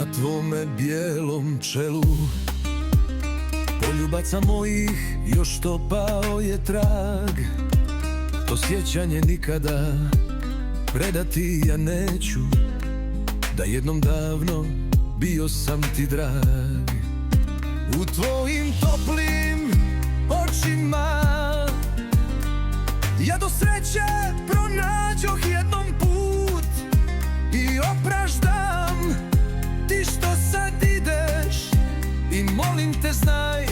na tvome bijelom čelu. Poljubaca mojih još topao je trag, to sjećanje nikada predati ja neću, da jednom davno bio sam ti drag. U tvojim toplim očima ja do sreće pronađoh jednom put i opraštam ti što sad ideš. I molim te znaj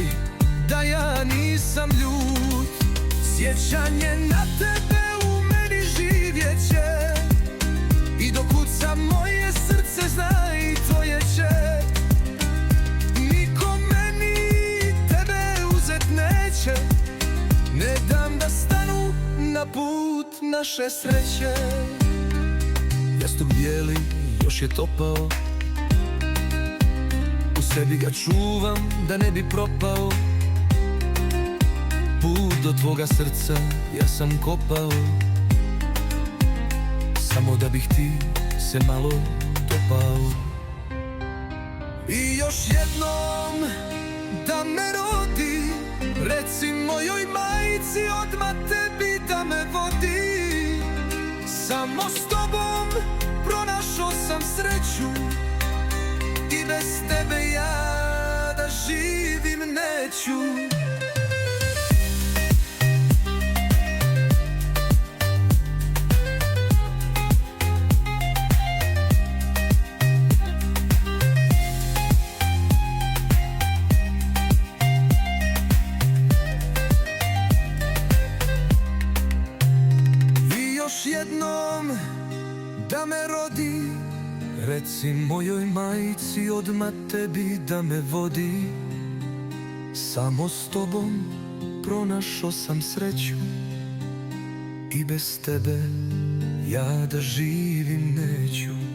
da ja nisam ljut, sjećanje na tebe u meni živjeće i dok kuca moje srce znaj tvoje će. Niko meni tebe uzet neće, ne dam da stanu na put naše sreće. Jastuk bijeli još je topao, u sebi ga čuvam da ne bi propao. Put do tvoga srca ja sam kopao, samo da bih ti se malo dopao. I još jednom da me rodi, reci mojoj majci odmah tebi da me vodi. Samo s tobom pronašao sam sreću i bez tebe ja da živim neću. I još jednom da me rodi, reci mojoj majci odmah tebi da me vodi. Samo s tobom pronašao sam sreću i bez tebe ja da živim neću.